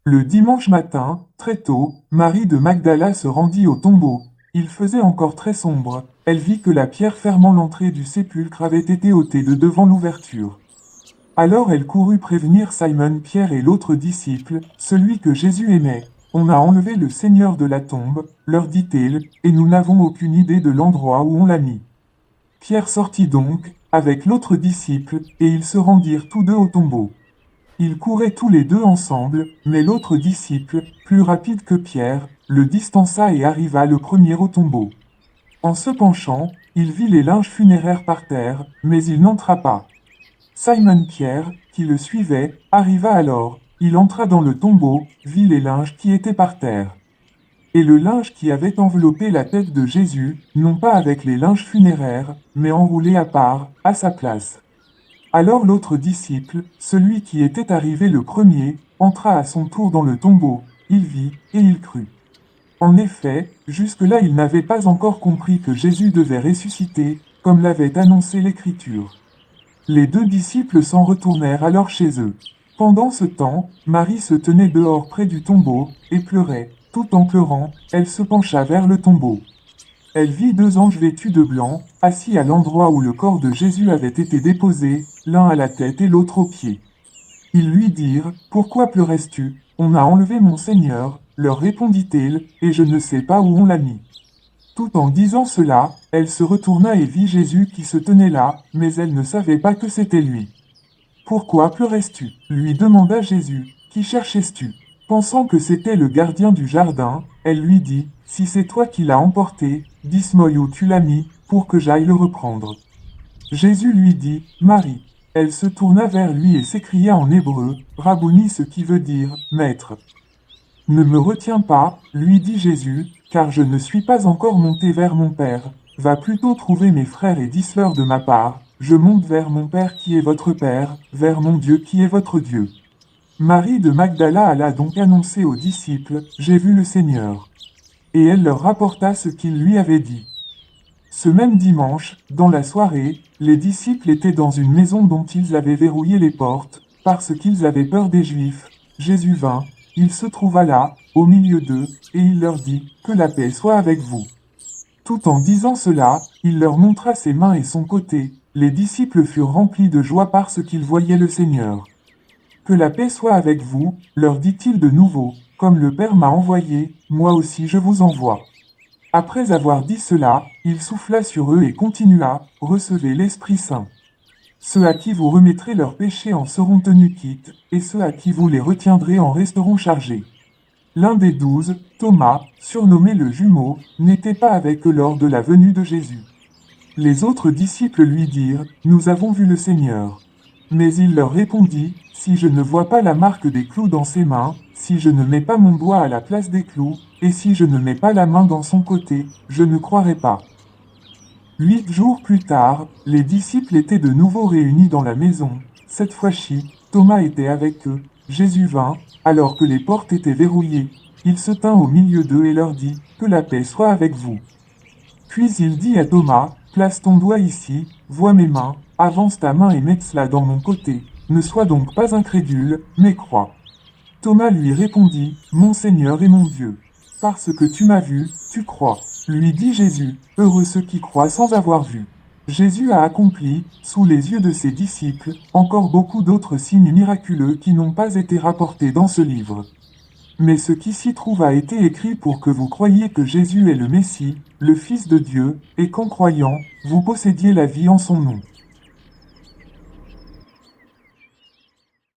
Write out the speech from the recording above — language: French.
Le dimanche matin, très tôt, Marie de Magdala se rendit au tombeau. Il faisait encore très sombre. Elle vit que la pierre fermant l'entrée du sépulcre avait été ôtée de devant l'ouverture. Alors elle courut prévenir Simon Pierre et l'autre disciple, celui que Jésus aimait. On a enlevé le Seigneur de la tombe, leur dit-elle, et nous n'avons aucune idée de l'endroit où on l'a mis. Pierre sortit donc, avec l'autre disciple, et ils se rendirent tous deux au tombeau. Ils couraient tous les deux ensemble, mais l'autre disciple, plus rapide que Pierre, le distança et arriva le premier au tombeau. En se penchant, il vit les linges funéraires par terre, mais il n'entra pas. Simon Pierre, qui le suivait, arriva alors. Il entra dans le tombeau, vit les linges qui étaient par terre. Et le linge qui avait enveloppé la tête de Jésus, non pas avec les linges funéraires, mais enroulé à part, à sa place. Alors l'autre disciple, celui qui était arrivé le premier, entra à son tour dans le tombeau. Il vit, et il crut. En effet, jusque-là il n'avait pas encore compris que Jésus devait ressusciter, comme l'avait annoncé l'Écriture. Les deux disciples s'en retournèrent alors chez eux. Pendant ce temps, Marie se tenait dehors près du tombeau, et pleurait. Tout en pleurant, elle se pencha vers le tombeau. Elle vit deux anges vêtus de blanc, assis à l'endroit où le corps de Jésus avait été déposé, l'un à la tête et l'autre aux pieds. Ils lui dirent, « Pourquoi pleuresses-tu? On a enlevé mon Seigneur, leur répondit-elle, et je ne sais pas où on l'a mis. » Tout en disant cela, elle se retourna et vit Jésus qui se tenait là, mais elle ne savait pas que c'était lui. Pourquoi pleuresses-tu? Lui demanda Jésus. Qui cherchais-tu? Pensant que c'était le gardien du jardin, elle lui dit, si c'est toi qui l'as emporté, dis-moi où tu l'as mis, pour que j'aille le reprendre. Jésus lui dit, Marie. Elle se tourna vers lui et s'écria en hébreu, Rabouni, ce qui veut dire, Maître. Ne me retiens pas, lui dit Jésus, car je ne suis pas encore monté vers mon Père. Va plutôt trouver mes frères et dis-leur de ma part, je monte vers mon Père qui est votre Père, vers mon Dieu qui est votre Dieu. Marie de Magdala alla donc annoncer aux disciples, j'ai vu le Seigneur. Et elle leur rapporta ce qu'il lui avait dit. Ce même dimanche, dans la soirée, les disciples étaient dans une maison dont ils avaient verrouillé les portes, parce qu'ils avaient peur des Juifs. Jésus vint, il se trouva là, au milieu d'eux, et il leur dit, que la paix soit avec vous. Tout en disant cela, il leur montra ses mains et son côté. Les disciples furent remplis de joie parce qu'ils voyaient le Seigneur. Que la paix soit avec vous, leur dit-il de nouveau, comme le Père m'a envoyé, moi aussi je vous envoie. Après avoir dit cela, il souffla sur eux et continua, recevez l'Esprit Saint. Ceux à qui vous remettrez leurs péchés en seront tenus quittes, et ceux à qui vous les retiendrez en resteront chargés. L'un des 12, Thomas, surnommé le jumeau, n'était pas avec eux lors de la venue de Jésus. Les autres disciples lui dirent, nous avons vu le Seigneur. Mais il leur répondit, si je ne vois pas la marque des clous dans ses mains, si je ne mets pas mon doigt à la place des clous, et si je ne mets pas la main dans son côté, je ne croirai pas. 8 jours plus tard, les disciples étaient de nouveau réunis dans la maison. Cette fois-ci, Thomas était avec eux. Jésus vint, alors que les portes étaient verrouillées. Il se tint au milieu d'eux et leur dit, que la paix soit avec vous. Puis il dit à Thomas, place ton doigt ici, vois mes mains, avance ta main et mets-la dans mon côté. Ne sois donc pas incrédule, mais crois. Thomas lui répondit, mon Seigneur et mon Dieu. Parce que tu m'as vu, tu crois. Lui dit Jésus, heureux ceux qui croient sans avoir vu. Jésus a accompli, sous les yeux de ses disciples, encore beaucoup d'autres signes miraculeux qui n'ont pas été rapportés dans ce livre. Mais ce qui s'y trouve a été écrit pour que vous croyiez que Jésus est le Messie, le Fils de Dieu, et qu'en croyant, vous possédiez la vie en son nom.